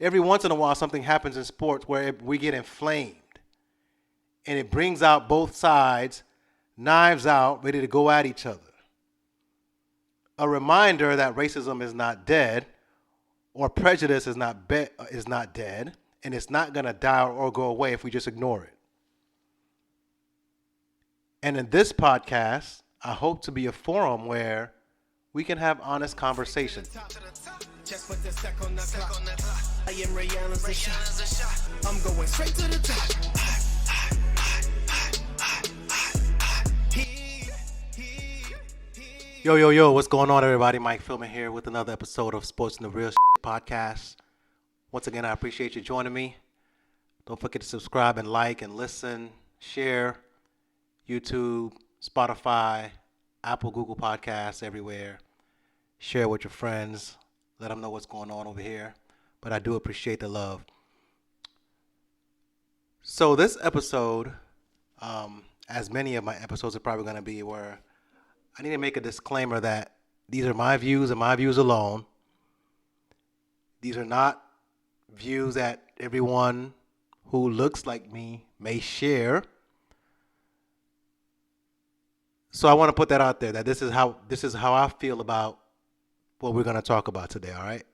every once in a while something happens in sports where we get inflamed. And it brings out both sides, knives out, ready to go at each other. A reminder that racism is not dead, or prejudice is not dead, and it's not going to die or go away if we just ignore it. And in this podcast, I hope to be a forum where we can have honest conversation. Just put the stack on the clock. I am Rihanna's I'm going straight to the top. Yo, what's going on, everybody? Mike Philman here with another episode of Sports in the Real podcast. Once again, I appreciate you joining me. Don't forget to subscribe and like and listen, share, YouTube, Spotify, Apple, Google Podcasts, everywhere. Share with your friends. Let them know what's going on over here. But I do appreciate the love. So this episode, as many of my episodes are probably going to be, where I need to make a disclaimer that these are my views and my views alone. These are not views that everyone who looks like me may share. So I want to put that out there, that this is how I feel about what we're going to talk about today, all right?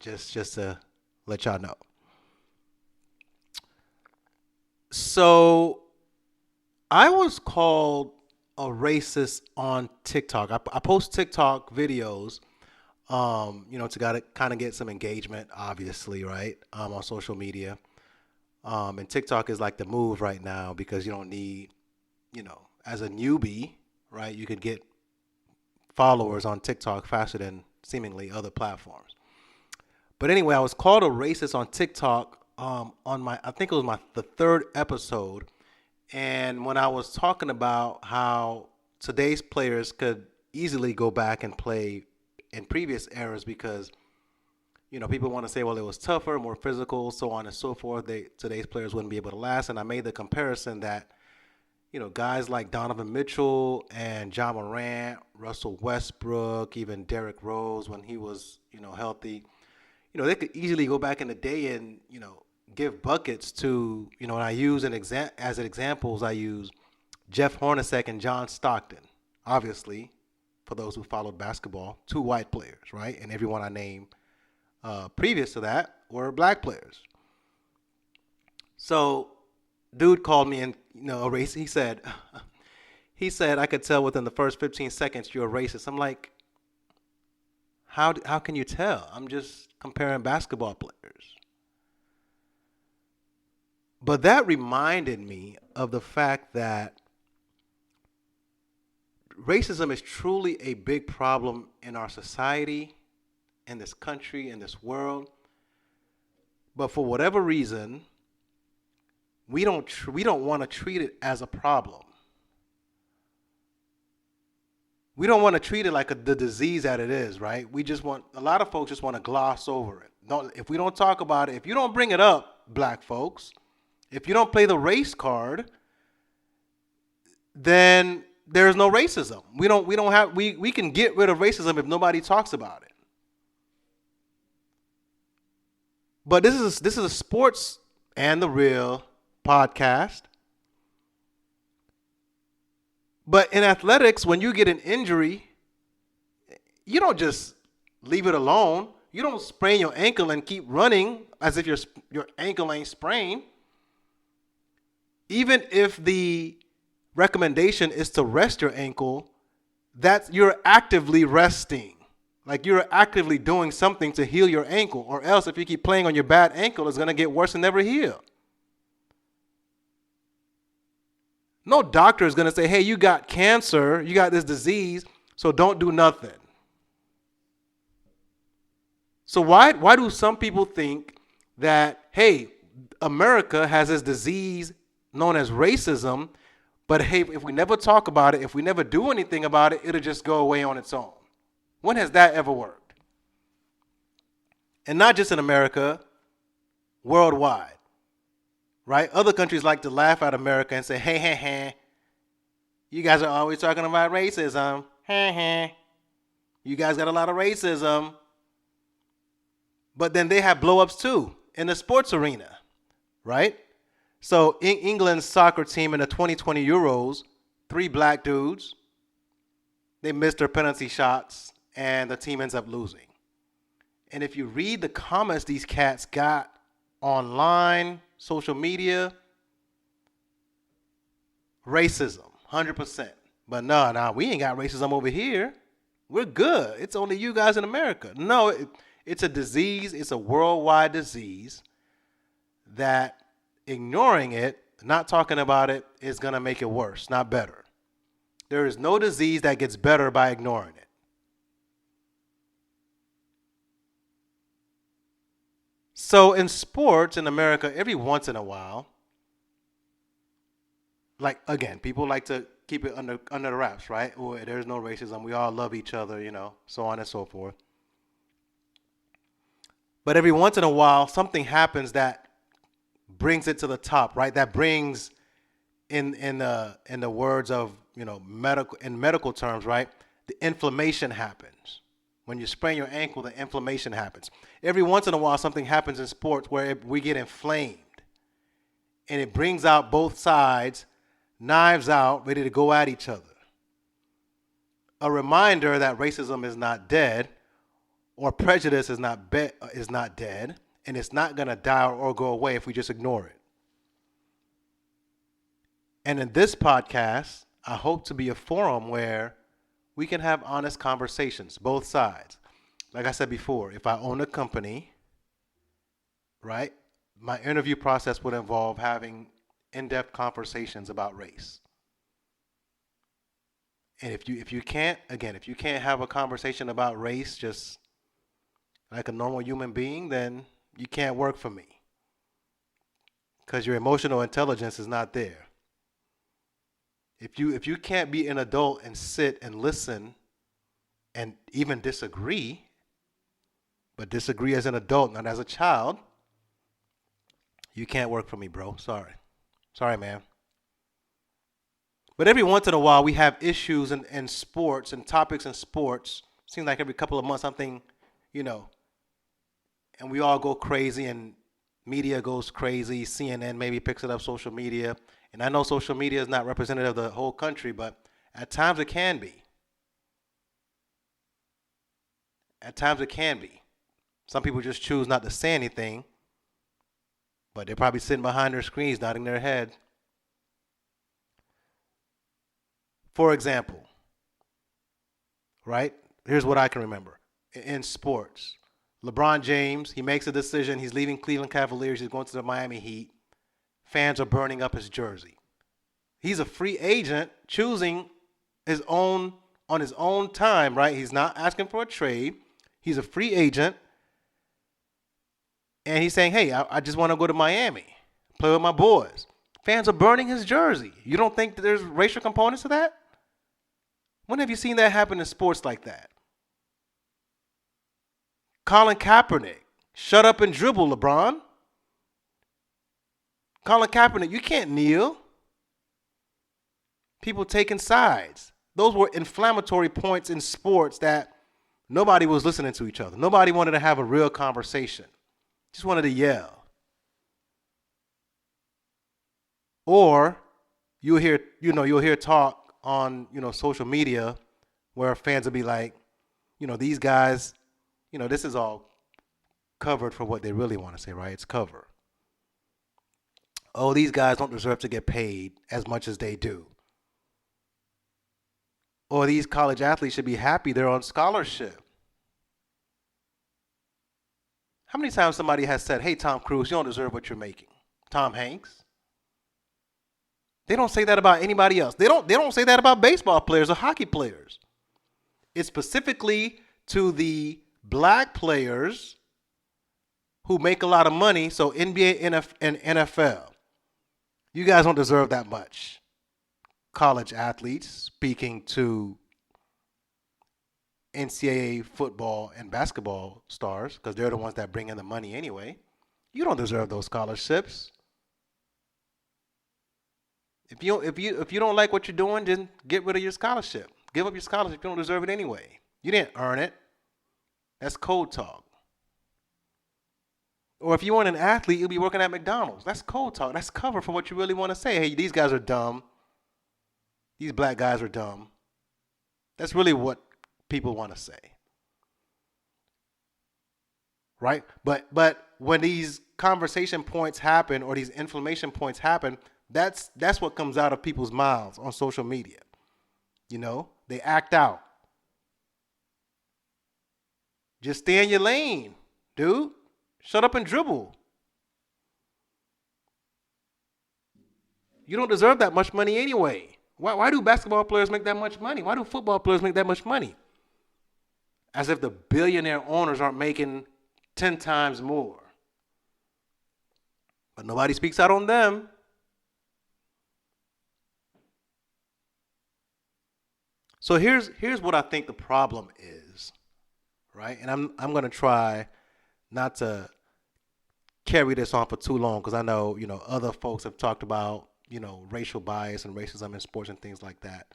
Just to let y'all know. So I was called a racist on TikTok. I post TikTok videos, to kind of get some engagement, obviously, right? On social media. And TikTok is like the move right now because you don't need, as a newbie, right? You could get followers on TikTok faster than seemingly other platforms. But anyway, I was called a racist on TikTok I think it was the third episode. And when I was talking about how today's players could easily go back and play in previous eras because, people want to say, well, it was tougher, more physical, so on and so forth. Today's players wouldn't be able to last. And I made the comparison that, guys like Donovan Mitchell and Ja Morant, Russell Westbrook, even Derrick Rose when he was, healthy, they could easily go back in the day and, give buckets to, and I use as examples, I use Jeff Hornacek and John Stockton. Obviously, for those who followed basketball, two white players, right? And everyone I named previous to that were black players. So, dude called me and, a racist. He said, I could tell within the first 15 seconds you're a racist. I'm like, how can you tell? I'm just comparing basketball players. But that reminded me of the fact that racism is truly a big problem in our society, in this country, in this world. But for whatever reason, we don't want to treat it as a problem. We don't want to treat it like the disease that it is, right? A lot of folks just want to gloss over it. If we don't talk about it, if you don't bring it up, black folks, if you don't play the race card, then there's no racism. We can get rid of racism if nobody talks about it. But this is a sports and the real podcast. But in athletics, when you get an injury, you don't just leave it alone. You don't sprain your ankle and keep running as if your ankle ain't sprained. Even if the recommendation is to rest your ankle, you're actively resting. Like you're actively doing something to heal your ankle. Or else if you keep playing on your bad ankle, it's going to get worse and never heal. No doctor is going to say, hey, you got cancer, you got this disease, so don't do nothing. So why do some people think that, hey, America has this disease known as racism, but hey, if we never talk about it, if we never do anything about it, it'll just go away on its own? When has that ever worked? And not just in America, worldwide. Right? Other countries like to laugh at America and say, hey, you guys are always talking about racism. You guys got a lot of racism. But then they have blow-ups too in the sports arena, right? So England's soccer team in the 2020 Euros, three black dudes, they missed their penalty shots, and the team ends up losing. And if you read the comments these cats got online, social media, racism, 100%. But no, we ain't got racism over here. We're good. It's only you guys in America. No, it's a disease. It's a worldwide disease that ignoring it, not talking about it, is going to make it worse, not better. There is no disease that gets better by ignoring it. So in sports in America, every once in a while, like again, people like to keep it under the wraps, right? Oh, there's no racism. We all love each other, so on and so forth. But every once in a while, something happens that brings it to the top, right? That brings in the words of medical terms, right? The inflammation happens. When you sprain your ankle, the inflammation happens. Every once in a while, something happens in sports where we get inflamed, and it brings out both sides, knives out, ready to go at each other. A reminder that racism is not dead, or prejudice is not dead, and it's not going to die or go away if we just ignore it. And in this podcast, I hope to be a forum where we can have honest conversations, both sides. Like I said before, if I own a company, right, my interview process would involve having in-depth conversations about race. And if you can't have a conversation about race just like a normal human being, then you can't work for me. Because your emotional intelligence is not there. If you can't be an adult and sit and listen and even disagree, but disagree as an adult, not as a child, you can't work for me, bro. Sorry, man. But every once in a while, we have issues in sports and topics in sports. Seems like every couple of months something, and we all go crazy and media goes crazy. CNN maybe picks it up, social media. And I know social media is not representative of the whole country, but at times it can be. Some people just choose not to say anything, but they're probably sitting behind their screens, nodding their head. For example, right? Here's what I can remember. In sports, LeBron James, he makes a decision. He's leaving Cleveland Cavaliers. He's going to the Miami Heat. Fans are burning up his jersey. He's a free agent choosing on his own time, right? He's not asking for a trade. He's a free agent. And he's saying, hey, I just want to go to Miami, play with my boys. Fans are burning his jersey. You don't think that there's racial components to that? When have you seen that happen in sports like that? Colin Kaepernick, shut up and dribble, LeBron. Colin Kaepernick, you can't kneel. People taking sides. Those were inflammatory points in sports that nobody was listening to each other. Nobody wanted to have a real conversation. Just wanted to yell. Or you'll hear talk on, social media where fans will be like, these guys, this is all covered for what they really want to say, right? It's cover. Oh, these guys don't deserve to get paid as much as they do. Or these college athletes should be happy they're on scholarship. How many times somebody has said, hey, Tom Cruise, you don't deserve what you're making? Tom Hanks? They don't say that about anybody else. They don't say that about baseball players or hockey players. It's specifically to the black players who make a lot of money, so NBA and NFL. You guys don't deserve that much. College athletes speaking to NCAA football and basketball stars, because they're the ones that bring in the money anyway. You don't deserve those scholarships. If you don't like what you're doing, then get rid of your scholarship. Give up your scholarship. You don't deserve it anyway. You didn't earn it. That's code talk. Or if you weren't an athlete, you'll be working at McDonald's. That's cold talk. That's cover for what you really want to say. Hey, these guys are dumb. These black guys are dumb. That's really what people want to say. Right? But when these conversation points happen or these inflammation points happen, that's what comes out of people's mouths on social media. You know, they act out. Just stay in your lane, dude. Shut up and dribble. You don't deserve that much money anyway. Why do basketball players make that much money? Why do football players make that much money? As if the billionaire owners aren't making 10 times more. But nobody speaks out on them. So here's what I think the problem is, right? And I'm gonna try not to carry this on for too long because I know other folks have talked about racial bias and racism in sports and things like that.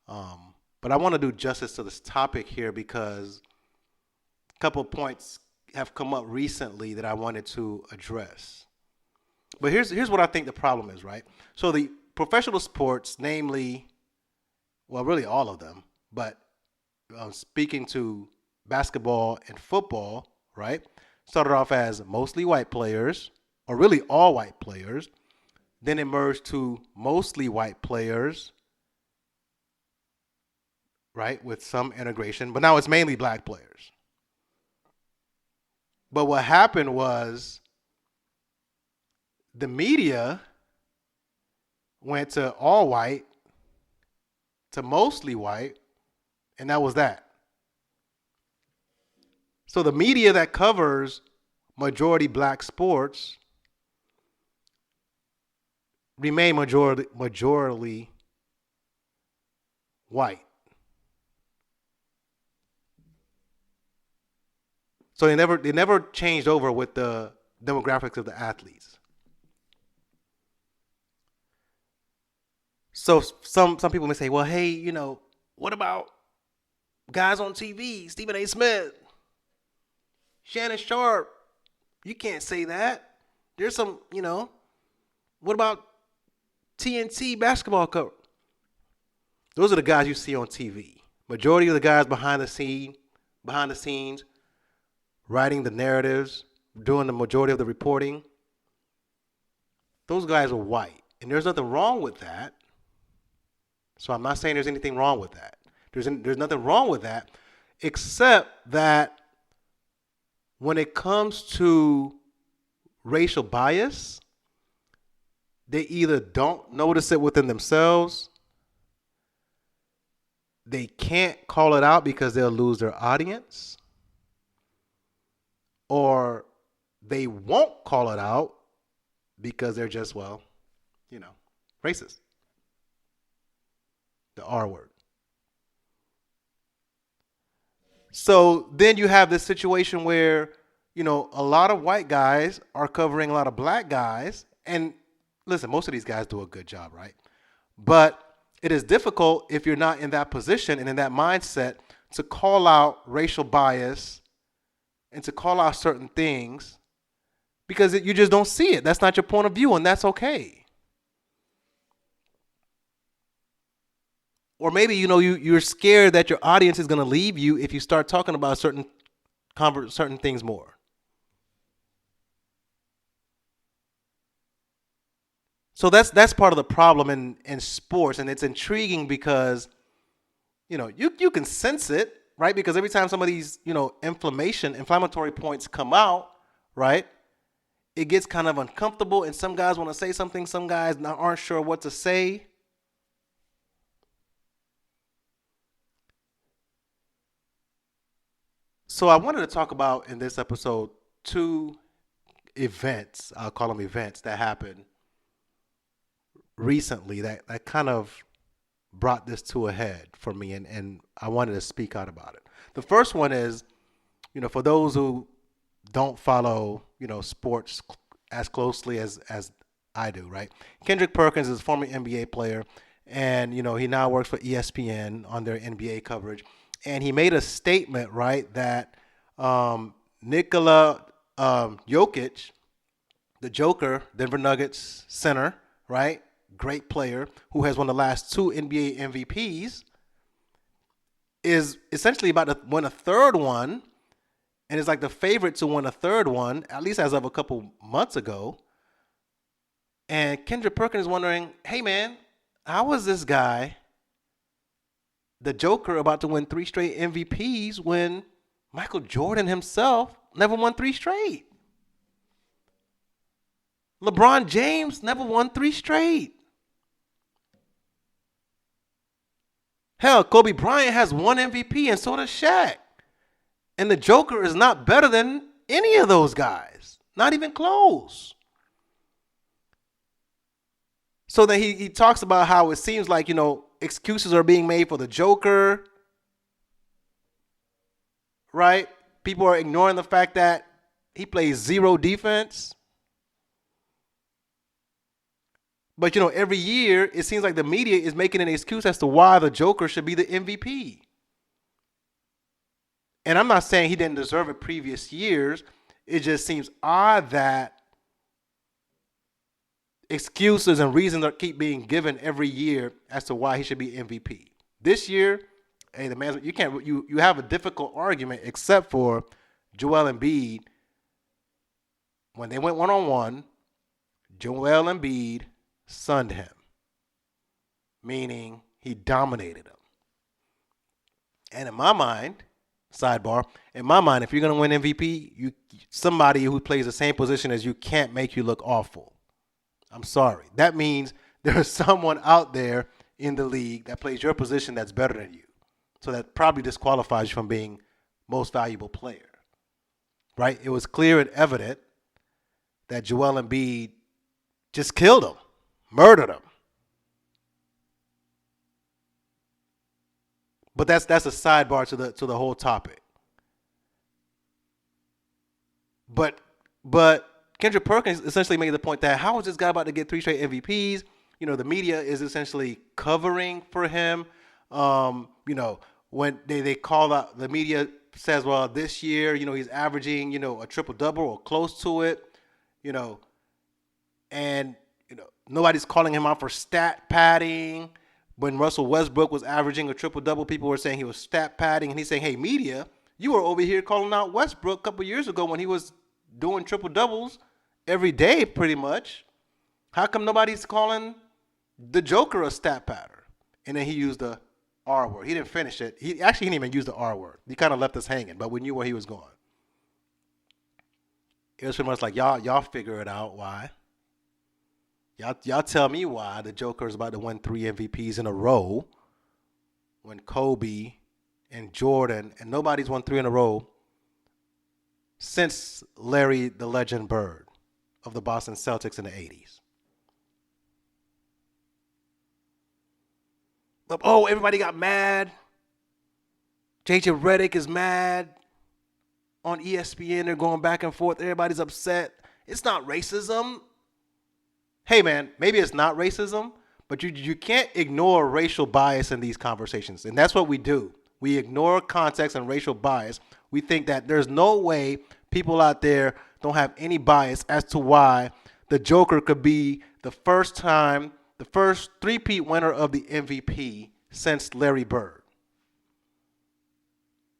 But I want to do justice to this topic here because a couple of points have come up recently that I wanted to address. But here's what I think the problem is, right? So the professional sports, namely, well, really all of them, but speaking to basketball and football, right, started off as mostly white players, or really all white players, then emerged to mostly white players, right, with some integration, but now it's mainly black players. But what happened was the media went to all white, to mostly white, and that was that. So the media that covers majority black sports remain majority white. So they never changed over with the demographics of the athletes. So some people may say, well, hey, what about guys on TV, Stephen A. Smith, Shannon Sharp? You can't say that. There's some, what about TNT basketball cover? Those are the guys you see on TV. Majority of the guys behind the scenes, writing the narratives, doing the majority of the reporting, those guys are white. And there's nothing wrong with that. So I'm not saying there's anything wrong with that. There's nothing wrong with that, except that when it comes to racial bias, they either don't notice it within themselves, they can't call it out because they'll lose their audience, or they won't call it out because they're just, racist. The R word. So then you have this situation where, a lot of white guys are covering a lot of black guys. And listen, most of these guys do a good job, right? But it is difficult if you're not in that position and in that mindset to call out racial bias and to call out certain things because you just don't see it. That's not your point of view, and that's okay. Or maybe, you're scared that your audience is going to leave you if you start talking about certain things more. So that's part of the problem in sports, and it's intriguing because, you can sense it, right? Because every time some of these, inflammatory points come out, right, it gets kind of uncomfortable, and some guys want to say something, some guys aren't sure what to say. So I wanted to talk about in this episode 2 events, I'll call them events, that happened recently that kind of brought this to a head for me, and I wanted to speak out about it. The first one is, for those who don't follow, sports as closely as I do, right? Kendrick Perkins is a former NBA player, and, he now works for ESPN on their NBA coverage. And he made a statement, right, that Nikola Jokic, the Joker, Denver Nuggets center, right? Great player who has won the last two NBA MVPs, is essentially about to win a third one, and is like the favorite to win a third one, at least as of a couple months ago. And Kendrick Perkins is wondering, hey man, how is this guy, the Joker, about to win three straight MVPs when Michael Jordan himself never won three straight? LeBron James never won three straight. Hell, Kobe Bryant has one MVP and so does Shaq. And the Joker is not better than any of those guys. Not even close. So then he talks about how it seems like, excuses are being made for the Joker. Right? People are ignoring the fact that he plays zero defense. But, every year it seems like the media is making an excuse as to why the Joker should be the MVP. And I'm not saying he didn't deserve it previous years. It just seems odd that excuses and reasons keep being given every year as to why he should be MVP. This year, hey, the man, you have a difficult argument except for Joel Embiid. When they went one-on-one, Joel Embiid sunned him, meaning he dominated him. And in my mind, sidebar, if you're going to win MVP, somebody who plays the same position as you can't make you look awful. I'm sorry. That means there's someone out there in the league that plays your position that's better than you. So that probably disqualifies you from being most valuable player. Right? It was clear and evident that Joel Embiid just killed him, murdered him. But that's a sidebar to the whole topic. But Kendrick Perkins essentially made the point that how is this guy about to get three straight MVPs? The media is essentially covering for him. When they call out, the media says, well, this year, he's averaging, a triple-double or close to it, and, nobody's calling him out for stat padding. When Russell Westbrook was averaging a triple-double, people were saying he was stat padding. And he's saying, hey, media, you were over here calling out Westbrook a couple years ago when he was doing triple-doubles every day pretty much. How come nobody's calling the Joker a stat padder? And then he used the R word. He didn't finish it. He actually didn't even use the R word. He kind of left us hanging, but we knew where he was going. It was pretty much like, y'all figure it out why. Y'all tell me why the Joker is about to win 3 MVPs in a row when Kobe and Jordan, and nobody's won 3 in a row since Larry the Legend Bird of the Boston Celtics in the 80s. Oh, everybody got mad. JJ Redick is mad. On ESPN, they're going back and forth. Everybody's upset. It's not racism. Hey, man, maybe it's not racism, but you can't ignore racial bias in these conversations. And that's what we do. We ignore context and racial bias. We think that there's no way people out there don't have any bias as to why the Joker could be the first three-peat winner of the MVP since Larry Bird.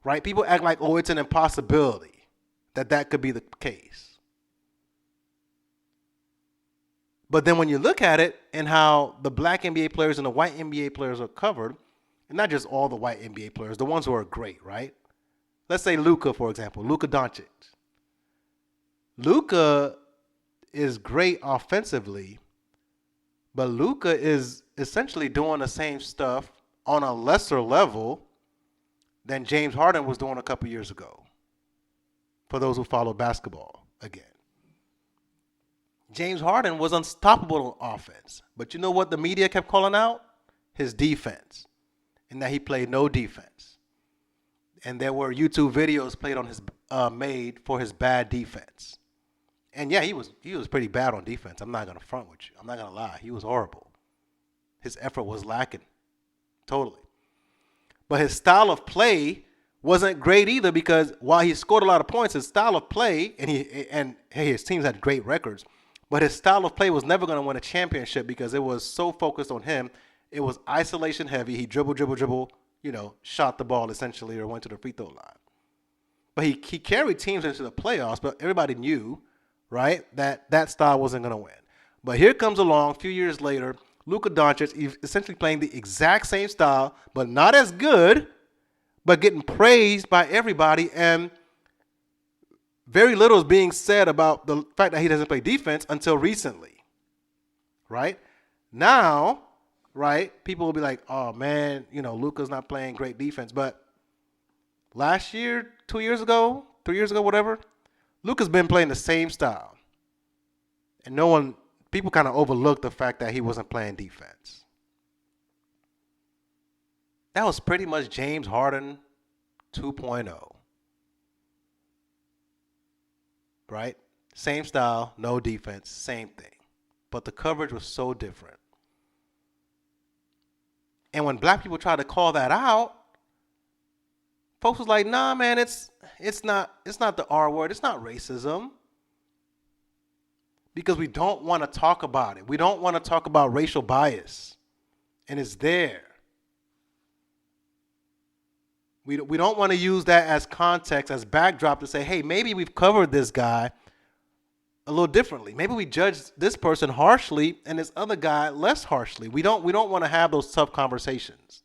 Right? People act like, it's an impossibility that could be the case. But then when you look at it and how the black NBA players and the white NBA players are covered, and not just all the white NBA players, the ones who are great, right? Let's say Luka, for example, Luka Doncic. Luka is great offensively, but Luka is essentially doing the same stuff on a lesser level than James Harden was doing a couple years ago, for those who follow basketball again. James Harden was unstoppable on offense. But you know what the media kept calling out? His defense. And that he played no defense. And there were YouTube videos made for his bad defense. And yeah, he was pretty bad on defense. I'm not going to front with you. I'm not going to lie. He was horrible. His effort was lacking. Totally. But his style of play wasn't great either because while he scored a lot of points, his style of play and hey, his teams had great records, but his style of play was never going to win a championship because it was so focused on him. It was isolation heavy. He dribble, shot the ball essentially or went to the free throw line. But he carried teams into the playoffs, but everybody knew, right, that style wasn't going to win. But here comes along a few years later, Luka Doncic essentially playing the exact same style, but not as good, but getting praised by everybody, and very little is being said about the fact that he doesn't play defense until recently, right? Now, right, people will be like, oh, man, Luka's not playing great defense. But last year, 2 years ago, 3 years ago, whatever, Luka's been playing the same style. And people kind of overlooked the fact that he wasn't playing defense. That was pretty much James Harden 2.0. Right? Same style, no defense, same thing. But the coverage was so different. And when black people tried to call that out, folks was like, nah, man, it's not the R word. It's not racism. Because we don't want to talk about it. We don't want to talk about racial bias. And it's there. We don't want to use that as context, as backdrop to say, hey, maybe we've covered this guy a little differently. Maybe we judge this person harshly and this other guy less harshly. We don't want to have those tough conversations.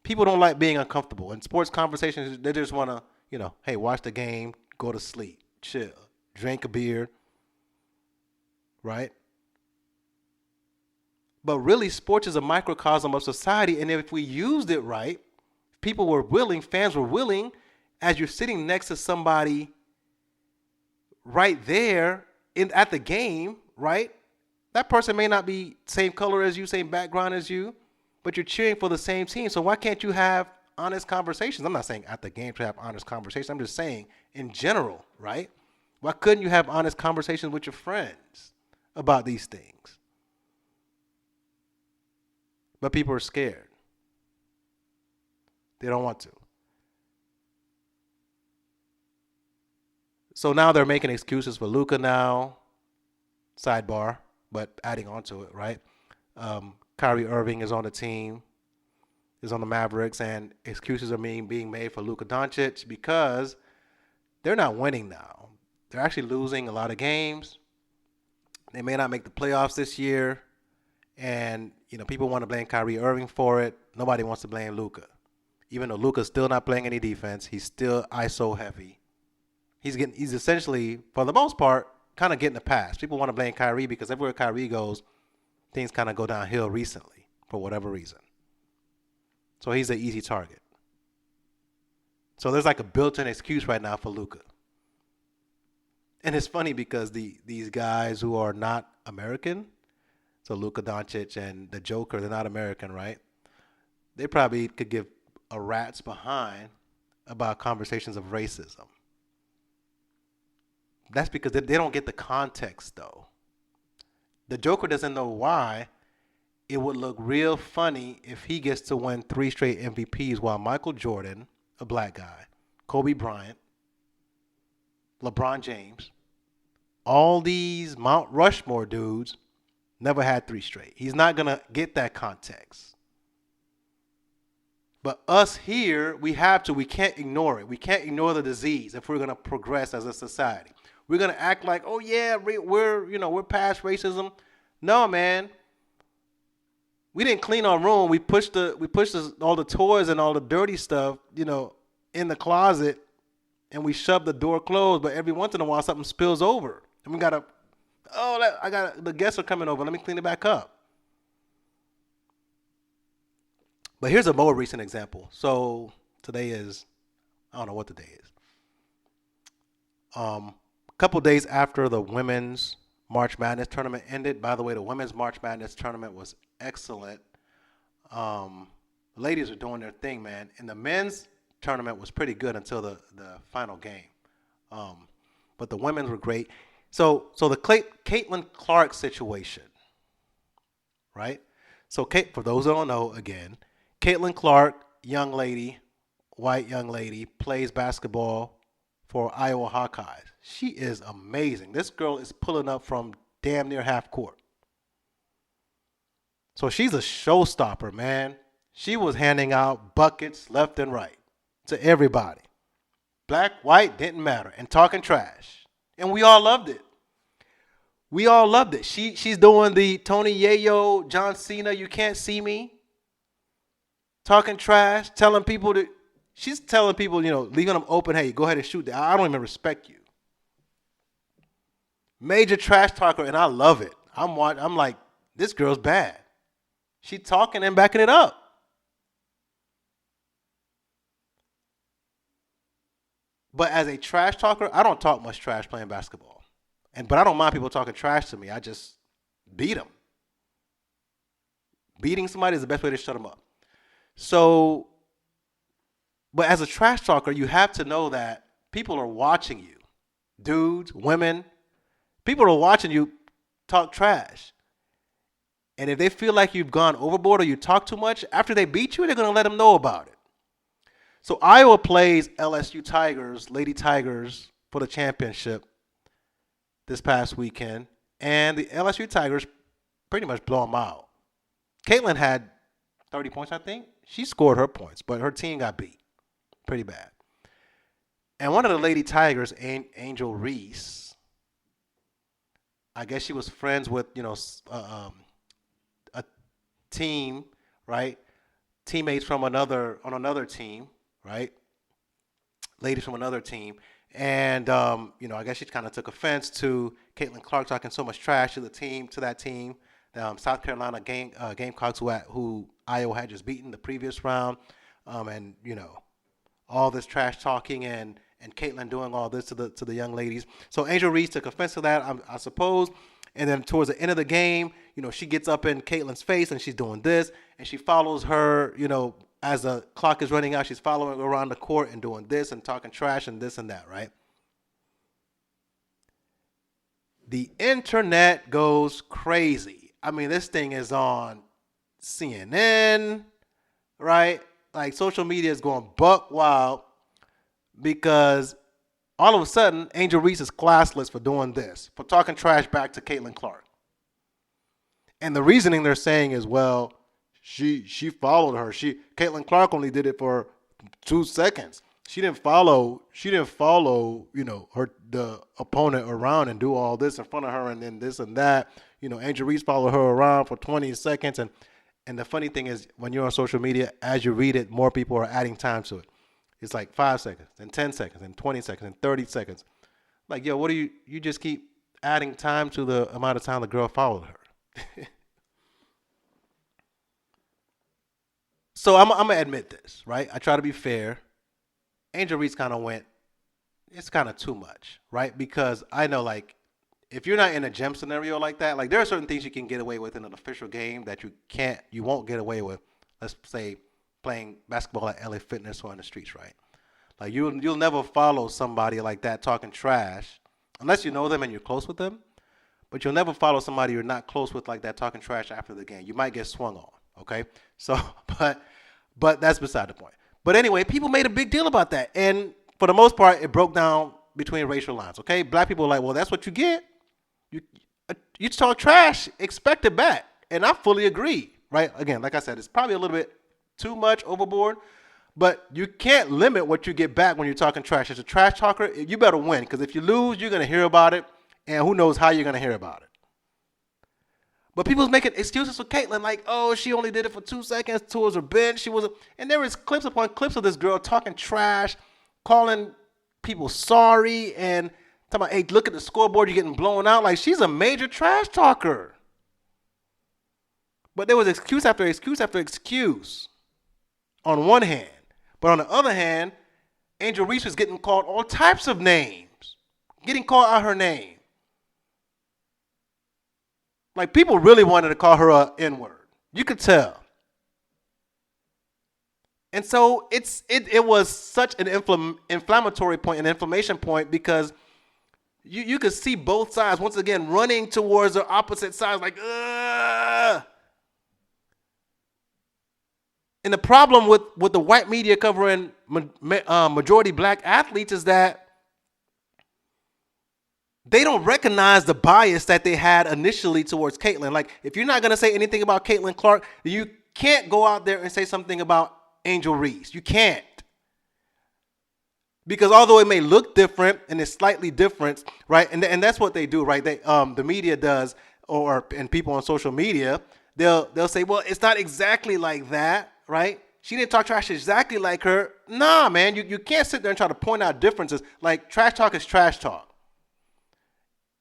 People don't like being uncomfortable. In sports conversations, they just want to, hey, watch the game, go to sleep, chill, drink a beer, right? But really, sports is a microcosm of society, and if we used it right, people were willing, fans were willing, as you're sitting next to somebody right there at the game, right? That person may not be same color as you, same background as you, but you're cheering for the same team. So why can't you have honest conversations? I'm not saying at the game to have honest conversations. I'm just saying in general, right? Why couldn't you have honest conversations with your friends about these things? But people are scared. They don't want to. So now they're making excuses for Luka now. Sidebar, but adding on to it, right? Kyrie Irving is on the team, is on the Mavericks, and excuses are being made for Luka Doncic because they're not winning now. They're actually losing a lot of games. They may not make the playoffs this year. And, people want to blame Kyrie Irving for it. Nobody wants to blame Luka. Even though Luka's still not playing any defense, he's still ISO heavy. He's essentially, for the most part, kind of getting a pass. People want to blame Kyrie because everywhere Kyrie goes, things kind of go downhill recently for whatever reason. So he's an easy target. So there's like a built-in excuse right now for Luka. And it's funny because these guys who are not American, so Luka Doncic and the Joker, they're not American, right? They probably could give a rat's behind about conversations of racism. That's because they don't get the context, though. The Joker doesn't know why it would look real funny if he gets to win 3 straight MVPs while Michael Jordan, a black guy, Kobe Bryant, LeBron James, all these Mount Rushmore dudes never had 3 straight. He's not going to get that context. But us here, we can't ignore it. We can't ignore the disease if we're going to progress as a society. We're going to act like, oh yeah, we're past racism. No, man. We didn't clean our room. We pushed all the toys and all the dirty stuff, in the closet, and we shoved the door closed. But every once in a while, something spills over, and we gotta, the guests are coming over. Let me clean it back up. But here's a more recent example. So today is, I don't know what the day is. A couple days after the women's March Madness tournament ended. By the way, the women's March Madness tournament was excellent. The ladies are doing their thing, man. And the men's tournament was pretty good until the final game. But the women's were great. So the Caitlin Clark situation, right? So for those who don't know, again, Caitlin Clark, young lady, white young lady, plays basketball for Iowa Hawkeyes. She is amazing. This girl is pulling up from damn near half court. So she's a showstopper, man. She was handing out buckets left and right to everybody. Black, white, didn't matter. And talking trash. And we all loved it. We all loved it. She's doing the Tony Yayo, John Cena, you can't see me. Talking trash, telling people that she's telling people, leaving them open, hey, go ahead and shoot that. I don't even respect you. Major trash talker, and I love it. I'm like, this girl's bad. She talking and backing it up. But as a trash talker, I don't talk much trash playing basketball. But I don't mind people talking trash to me. I just beat them. Beating somebody is the best way to shut them up. So, but as a trash talker, you have to know that people are watching you. Dudes, women, people are watching you talk trash. And if they feel like you've gone overboard or you talk too much, after they beat you, they're going to let them know about it. So Iowa plays LSU Tigers, Lady Tigers, for the championship this past weekend. And the LSU Tigers pretty much blow them out. Caitlin had 30 points, I think. She scored her points, but her team got beat pretty bad. And one of the Lady Tigers, Angel Reese, I guess she was friends with, a team, right? Teammates from another team, right? Ladies from another team. And, I guess she kind of took offense to Caitlin Clark talking so much trash to that team. South Carolina Gamecocks who Iowa had just beaten the previous round. And, all this trash talking and Caitlin doing all this to the young ladies. So Angel Reese took offense to that, I suppose. And then towards the end of the game, she gets up in Caitlin's face and she's doing this. And she follows her, as the clock is running out, she's following around the court and doing this and talking trash and this and that, right? The internet goes crazy. I mean, this thing is on CNN, right? Like, social media is going buck wild because all of a sudden, Angel Reese is classless for doing this, for talking trash back to Caitlin Clark. And the reasoning they're saying is, well, she followed her. Caitlin Clark only did it for 2 seconds. She didn't follow, the opponent around and do all this in front of her and then this and that. Angel Reese followed her around for 20 seconds. And the funny thing is, when you're on social media, as you read it, more people are adding time to it. It's like 5 seconds, and 10 seconds, and 20 seconds, and 30 seconds. Like, yo, what do you just keep adding time to the amount of time the girl followed her. So I'm going to admit this, right? I try to be fair. Angel Reese kind of went, it's kind of too much, right? Because I know, like, if you're not in a gym scenario like that, like, there are certain things you can get away with in an official game that you won't get away with, let's say, playing basketball at LA Fitness or on the streets, right? Like, you'll never follow somebody like that talking trash unless you know them and you're close with them. But you'll never follow somebody you're not close with like that talking trash after the game. You might get swung on, okay? So, but that's beside the point. But anyway, people made a big deal about that. And for the most part, it broke down between racial lines, okay? Black people are like, well, that's what you get. You talk trash, expect it back. And I fully agree, right? Again, like I said, it's probably a little bit too much overboard, but you can't limit what you get back when you're talking trash. As a trash talker, you better win, because if you lose, you're going to hear about it, and who knows how you're going to hear about it. But people's making excuses for Caitlin, like, oh, she only did it for 2 seconds towards her bench. And there is clips upon clips of this girl talking trash, calling people sorry, and talking about, hey, look at the scoreboard, you're getting blown out. Like, she's a major trash talker. But there was excuse after excuse after excuse on one hand. But on the other hand, Angel Reese was getting called all types of names, getting called out her name. Like, people really wanted to call her a N-word. You could tell. And so it was such an inflammatory point, an inflammation point, because you could see both sides, once again, running towards the opposite sides, like, ugh. And the problem with the white media covering majority black athletes is that they don't recognize the bias that they had initially towards Caitlyn. Like, if you're not going to say anything about Caitlyn Clark, you can't go out there and say something about Angel Reese. You can't. Because although it may look different and it's slightly different, right? And that's what they do, right? They the media does, and people on social media, they'll say, well, it's not exactly like that, right? She didn't talk trash exactly like her. Nah, man, you can't sit there and try to point out differences. Like, trash talk is trash talk.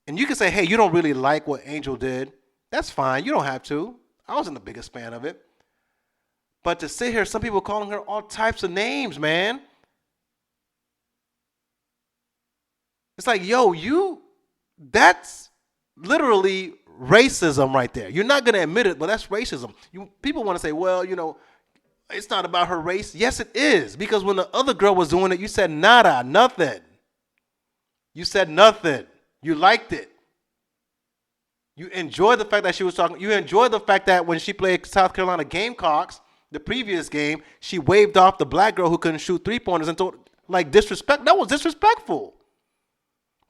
And you can say, hey, you don't really like what Angel did. That's fine. You don't have to. I wasn't the biggest fan of it. But to sit here, some people calling her all types of names, man. It's like, yo, that's literally racism right there. You're not going to admit it, but that's racism. People want to say, well, it's not about her race. Yes, it is. Because when the other girl was doing it, you said nada, nothing. You said nothing. You liked it. You enjoyed the fact that she was talking. You enjoyed the fact that when she played South Carolina Gamecocks, the previous game, she waved off the black girl who couldn't shoot three-pointers and told, like, disrespect. That was disrespectful.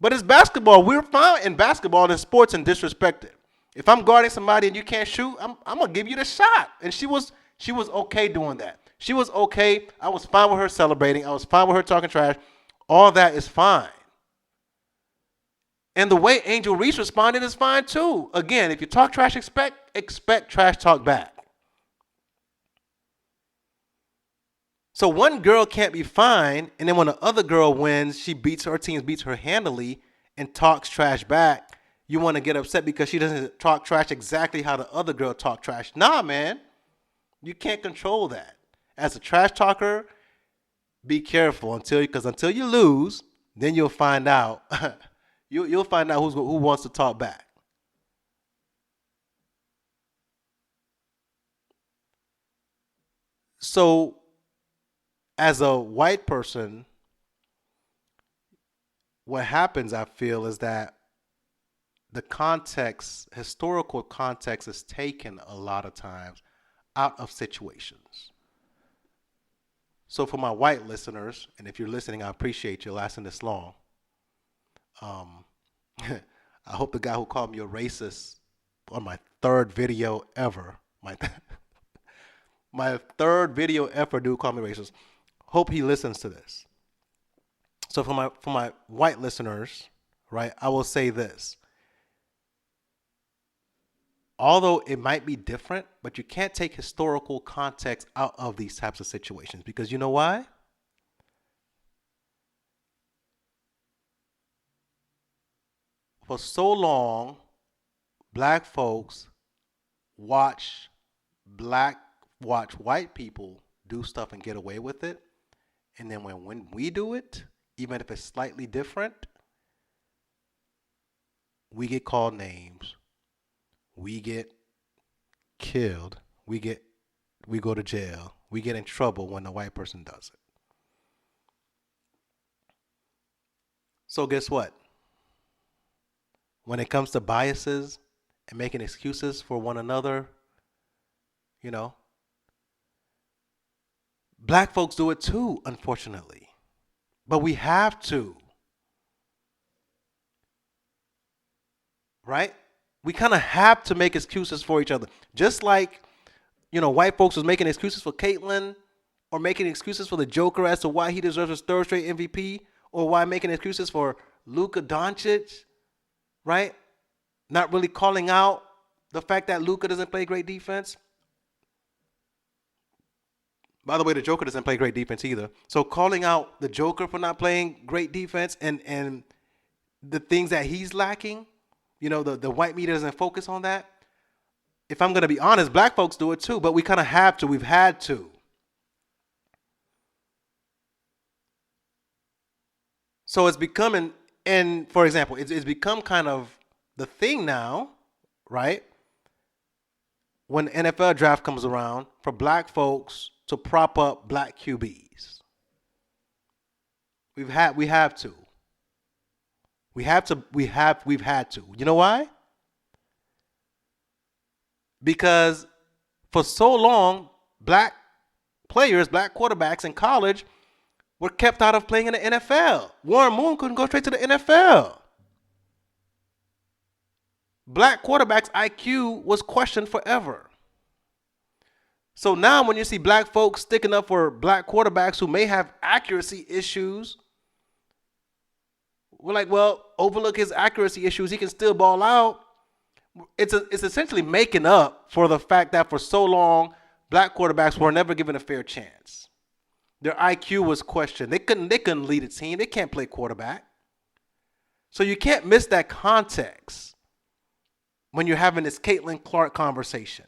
But it's basketball. We're fine in basketball and sports and disrespected. If I'm guarding somebody and you can't shoot, I'm going to give you the shot. And she was okay doing that. She was okay. I was fine with her celebrating. I was fine with her talking trash. All that is fine. And the way Angel Reese responded is fine too. Again, if you talk trash, expect trash talk back. So one girl can't be fine, and then when the other girl wins, her team beats her handily and talks trash back. You want to get upset because she doesn't talk trash exactly how the other girl talked trash. Nah, man. You can't control that. As a trash talker, be careful until you lose, then you'll find out. You'll find out who wants to talk back. So, as a white person, what happens, I feel, is that the historical context is taken a lot of times out of situations. So for my white listeners, and if you're listening, I appreciate you lasting this long. I hope the guy who called me a racist on my third video ever, my third video ever, dude called me racist. Hope he listens to this. So for my white listeners, right, I will say this. Although it might be different, but you can't take historical context out of these types of situations, because you know why? For so long, black folks watch white people do stuff and get away with it. And then when we do it, even if it's slightly different, we get called names. We get killed. We go to jail. We get in trouble when the white person does it. So guess what? When it comes to biases and making excuses for one another, black folks do it too, unfortunately. But we have to. Right? We kind of have to make excuses for each other. Just like, white folks was making excuses for Caitlyn, or making excuses for the Joker as to why he deserves his third straight MVP, or why making excuses for Luka Doncic, right? Not really calling out the fact that Luka doesn't play great defense. By the way, the Joker doesn't play great defense either. So calling out the Joker for not playing great defense and the things that he's lacking, the white media doesn't focus on that. If I'm going to be honest, black folks do it too, but we kind of have to. We've had to. So it's becoming, and for example, it's become kind of the thing now, right? When the NFL draft comes around, for black folks to prop up black QBs. We've had to. We've had to. You know why? Because for so long, black players, black quarterbacks in college, were kept out of playing in the NFL. Warren Moon couldn't go straight to the NFL. Black quarterbacks' IQ was questioned forever. So now when you see black folks sticking up for black quarterbacks who may have accuracy issues, we're like, well, overlook his accuracy issues. He can still ball out. It's essentially making up for the fact that for so long, black quarterbacks were never given a fair chance. Their IQ was questioned. They couldn't lead a team. They can't play quarterback. So you can't miss that context when you're having this Caitlin Clark conversation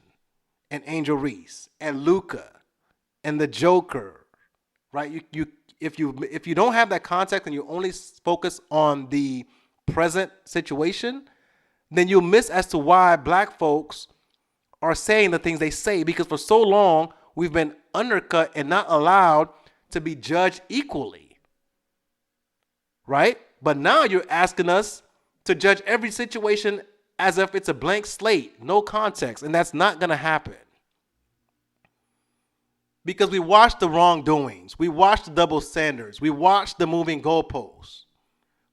and Angel Reese and Luka and the Joker, right? If you don't have that context and you only focus on the present situation, then you'll miss as to why black folks are saying the things they say, because for so long we've been undercut and not allowed to be judged equally, right? But now you're asking us to judge every situation as if it's a blank slate, no context, and that's not going to happen. Because we watched the wrongdoings. We watched the double standards. We watched the moving goalposts.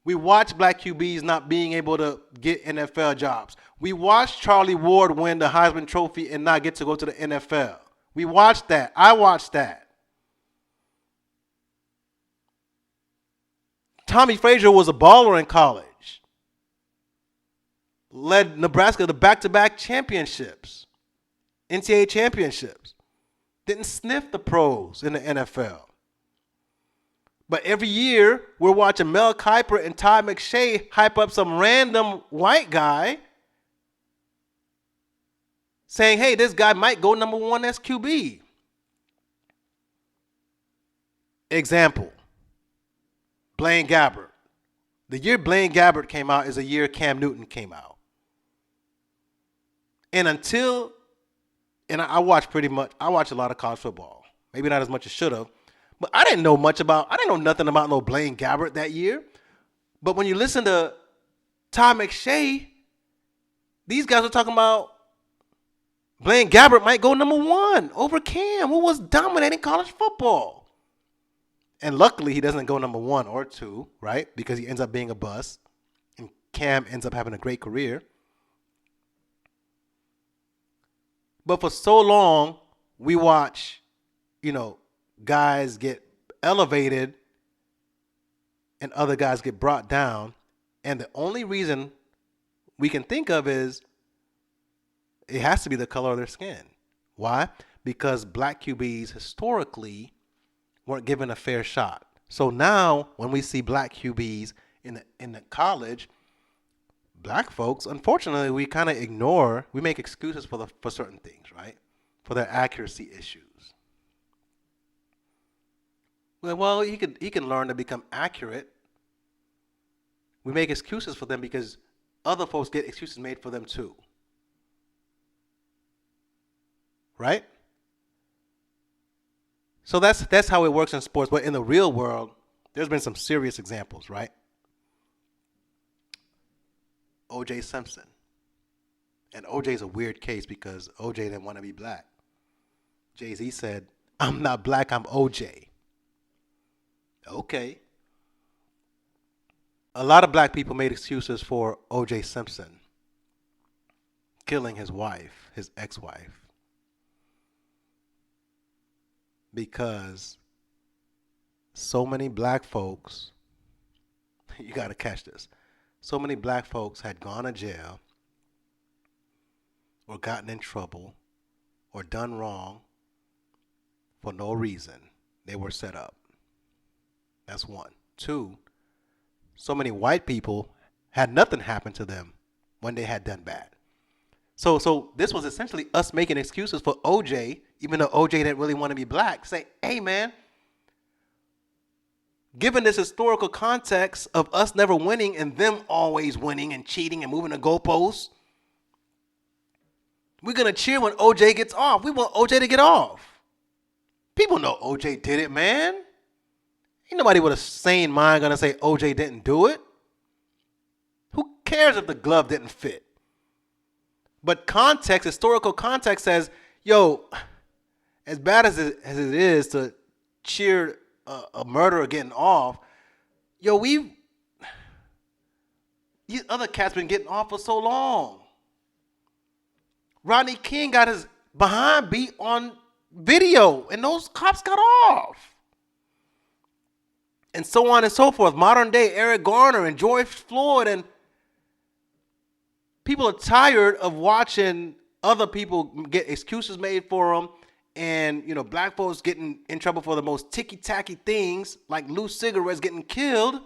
We watched black QBs not being able to get NFL jobs. We watched Charlie Ward win the Heisman Trophy and not get to go to the NFL. We watched that. I watched that. Tommy Frazier was a baller in college. Led Nebraska to back-to-back championships, NCAA championships. Didn't sniff the pros in the NFL. But every year, we're watching Mel Kiper and Todd McShay hype up some random white guy saying, hey, this guy might go number one as QB. Example, Blaine Gabbert. The year Blaine Gabbert came out is the year Cam Newton came out. And I watch a lot of college football. Maybe not as much as should have. But I didn't know nothing about no Blaine Gabbert that year. But when you listen to Todd McShay, these guys are talking about Blaine Gabbert might go number one over Cam, who was dominating college football. And luckily, he doesn't go number one or two, right? Because he ends up being a bust. And Cam ends up having a great career. But for so long, we watch, guys get elevated and other guys get brought down. And the only reason we can think of is it has to be the color of their skin. Why? Because black QBs historically weren't given a fair shot. So now when we see black QBs in the college, black folks, unfortunately, we kind of we make excuses for certain things, right? For their accuracy issues. Well, he can learn to become accurate. We make excuses for them because other folks get excuses made for them too. Right? So that's how it works in sports. But in the real world, there's been some serious examples, right? O.J. Simpson. And O.J.'s a weird case because O.J. didn't want to be black. Jay-Z said, I'm not black, I'm O.J. Okay. A lot of black people made excuses for O.J. Simpson killing his wife, his ex-wife. Because so many black folks, you got to catch this, so many black folks had gone to jail or gotten in trouble or done wrong for no reason. They were set up. That's one. Two, so many white people had nothing happen to them when they had done bad. So this was essentially us making excuses for OJ, even though OJ didn't really want to be black. Say, hey, man, given this historical context of us never winning and them always winning and cheating and moving the goalposts, we're going to cheer when OJ gets off. We want OJ to get off. People know OJ did it, man. Ain't nobody with a sane mind going to say OJ didn't do it. Who cares if the glove didn't fit? But context, historical context says, yo, as bad as it is to cheer a murderer getting off, yo, these other cats been getting off for so long. Rodney King got his behind beat on video, and those cops got off. And so on and so forth. Modern day Eric Garner and George Floyd, and people are tired of watching other people get excuses made for them, and black folks getting in trouble for the most ticky-tacky things, like loose cigarettes getting killed,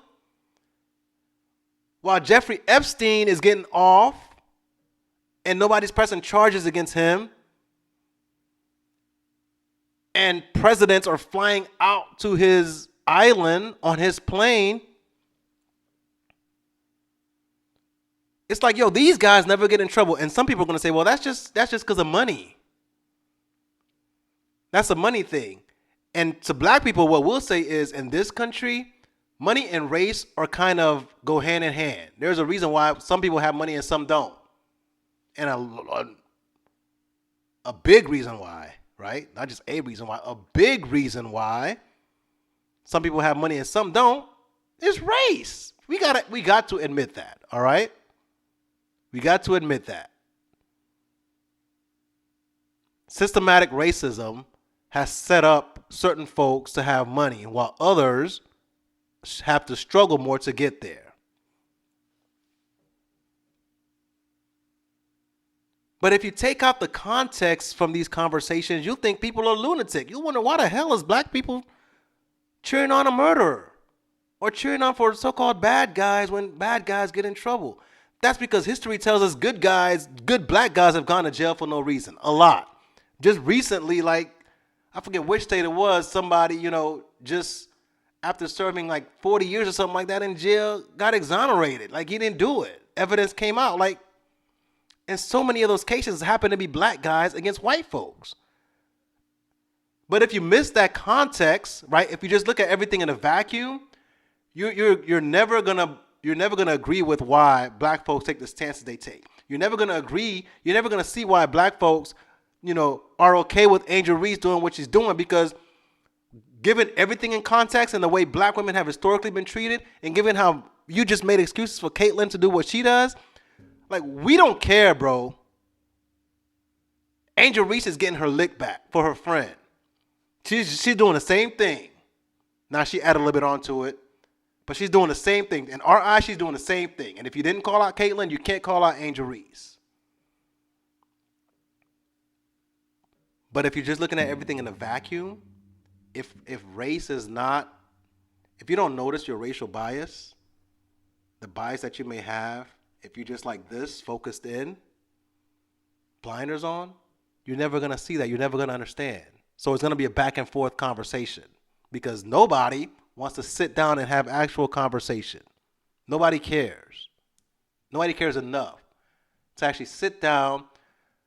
while Jeffrey Epstein is getting off, and nobody's pressing charges against him, and presidents are flying out to his island on his plane. It's like, yo, these guys never get in trouble. And some people are going to say, well, that's just because of money. That's a money thing. And to black people, what we'll say is, in this country, money and race are kind of go hand in hand. There's a reason why some people have money and some don't. And a big reason why, right? Not just a reason why, a big reason why some people have money and some don't is race. We got to admit that, all right? We got to admit that. Systematic racism has set up certain folks to have money, while others have to struggle more to get there. But if you take out the context from these conversations, you'll think people are lunatic. You'll wonder, why the hell is black people cheering on a murderer or cheering on for so-called bad guys when bad guys get in trouble? That's because history tells us good black guys have gone to jail for no reason. A lot. Just recently, like, I forget which state it was, somebody, just after serving like 40 years or something like that in jail, got exonerated. Like, he didn't do it. Evidence came out. Like, and so many of those cases happen to be black guys against white folks. But if you miss that context, right? If you just look at everything in a vacuum, you're never gonna agree with why black folks take the stances they take. You're never gonna agree. You're never gonna see why black folks, are okay with Angel Reese doing what she's doing, because given everything in context and the way black women have historically been treated, and given how you just made excuses for Caitlyn to do what she does, like, we don't care, bro. Angel Reese is getting her lick back for her friend. She's doing the same thing. Now she added a little bit onto it, but she's doing the same thing. In our eyes, she's doing the same thing. And if you didn't call out Caitlyn, you can't call out Angel Reese. But if you're just looking at everything in a vacuum, if race is not, if you don't notice your racial bias, the bias that you may have, if you're just like this, focused in, blinders on, you're never going to see that. You're never going to understand. So it's going to be a back and forth conversation, because nobody wants to sit down and have actual conversation. Nobody cares. Nobody cares enough to actually sit down,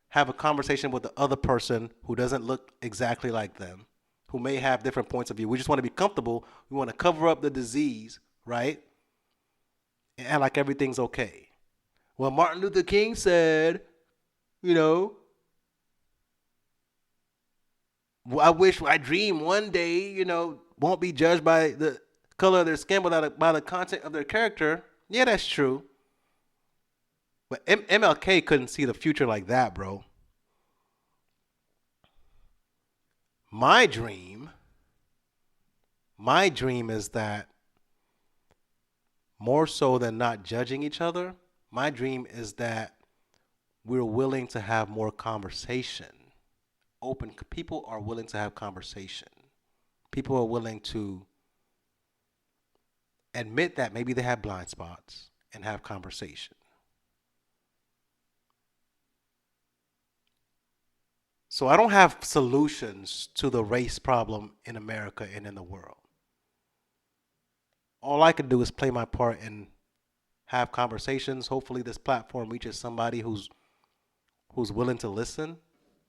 have a conversation with the other person who doesn't look exactly like them, who may have different points of view. We just want to be comfortable. We want to cover up the disease, right? And act like everything's okay. Well, Martin Luther King said, I dream one day, won't be judged by the color of their skin, but by the content of their character. Yeah, that's true. But MLK couldn't see the future like that, bro. My dream is that, more so than not judging each other, my dream is that we're willing to have more conversation. People are willing to have conversation. People are willing to admit that maybe they have blind spots and have conversation. So I don't have solutions to the race problem in America and in the world. All I can do is play my part and have conversations. Hopefully this platform reaches somebody who's willing to listen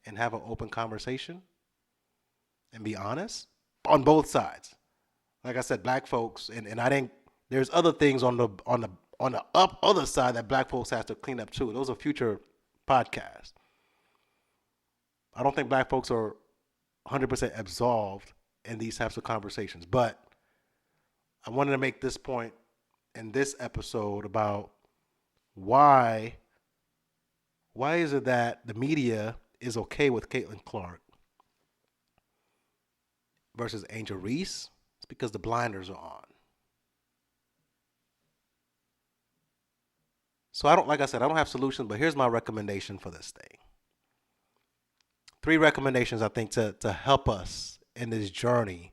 and have an open conversation and be honest on both sides. Like I said, black folks, and I think there's other things on the other side that black folks have to clean up too. Those are future podcasts. I don't think black folks are 100% absolved in these types of conversations. But I wanted to make this point in this episode about why why is it that the media is okay with Caitlin Clark versus Angel Reese? It's because the blinders are on. So I don't, like I said, I don't have solutions, but here's my recommendation for this thing. 3 recommendations I think to help us in this journey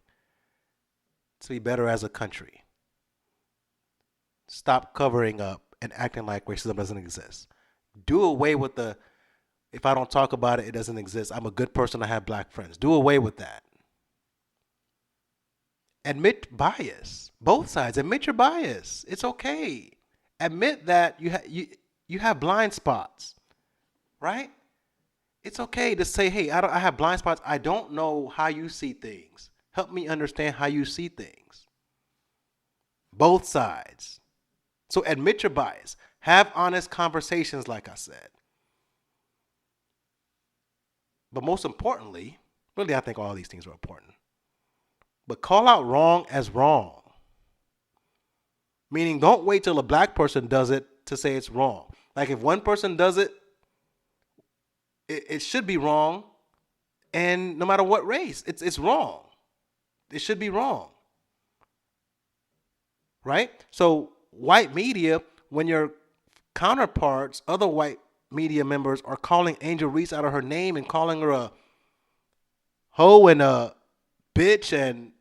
to be better as a country. Stop covering up and acting like racism doesn't exist. Do away with the if I don't talk about it, it doesn't exist. I'm a good person. I have black friends. Do away with that. Admit bias. Both sides. Admit your bias. It's okay. Admit that you have blind spots, right? It's okay to say, hey, I have blind spots. I don't know how you see things. Help me understand how you see things. Both sides. So admit your bias. Have honest conversations, like I said. But most importantly, really, I think all these things are important. But call out wrong as wrong. Meaning, don't wait till a black person does it to say it's wrong. Like if one person does it, it should be wrong. And no matter what race, it's wrong. It should be wrong. Right? So white media, when your counterparts, other white media members are calling Angel Reese out of her name and calling her a hoe and a bitch and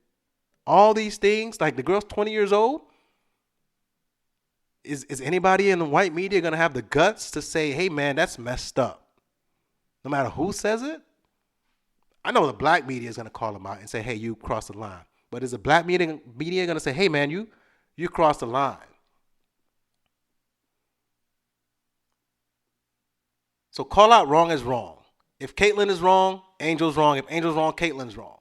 all these things, like the girl's 20 years old, is anybody in the white media going to have the guts to say, hey, man, that's messed up? No matter who says it? I know the black media is going to call them out and say, hey, you crossed the line. But is the black media going to say, hey, man, you crossed the line? So call out wrong as wrong. If Caitlyn is wrong, Angel's wrong. If Angel's wrong, Caitlyn's wrong.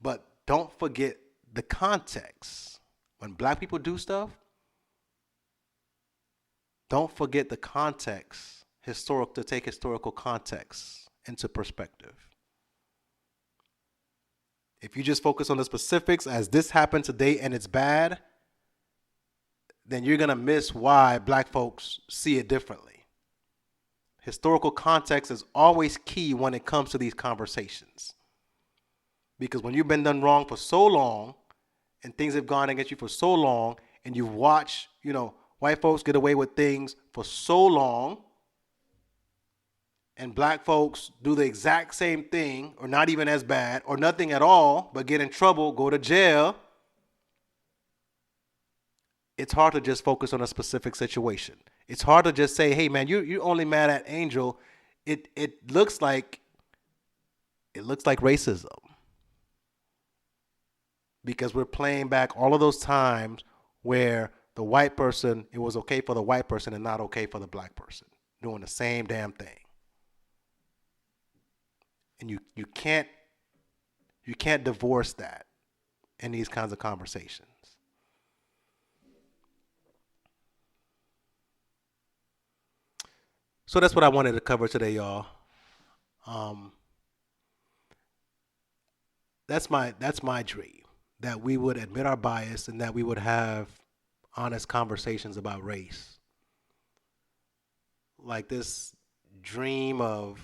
But don't forget the context. When black people do stuff, don't forget the context, to take historical context into perspective. If you just focus on the specifics as this happened today and it's bad, then you're going to miss why black folks see it differently. Historical context is always key when it comes to these conversations. Because when you've been done wrong for so long and things have gone against you for so long and you've watched, white folks get away with things for so long and black folks do the exact same thing or not even as bad or nothing at all but get in trouble, go to jail, it's hard to just focus on a specific situation. It's hard to just say, hey, man, you're only mad at Angel. It looks like racism. Because we're playing back all of those times where the white person, it was okay for the white person and not okay for the black person doing the same damn thing. And you can't divorce that in these kinds of conversations. So that's what I wanted to cover today, y'all. That's my dream. That we would admit our bias and that we would have honest conversations about race. Like this dream of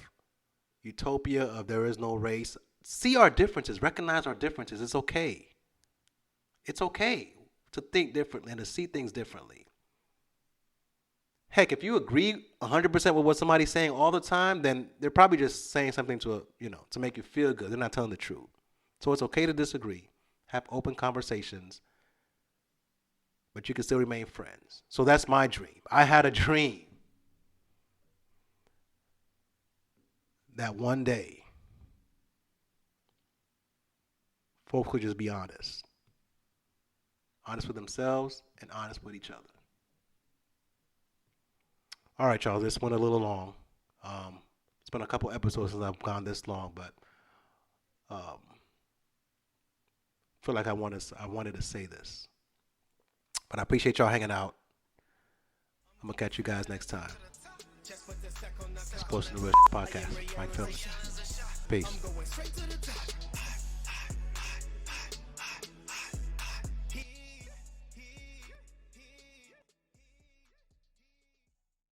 utopia of there is no race. See our differences, recognize our differences. It's okay. It's okay to think differently and to see things differently. Heck, if you agree 100% with what somebody's saying all the time, then they're probably just saying something to make you feel good. They're not telling the truth. So it's okay to disagree. Have open conversations, but you can still remain friends. So that's my dream. I had a dream that one day folks could just be honest. Honest with themselves and honest with each other. All right, y'all, this went a little long. It's been a couple episodes since I've gone this long, but feel like I wanted to say this. But I appreciate y'all hanging out. I'm going to catch you guys next time. Sports in the Real Podcast. Mike Phillips. Peace.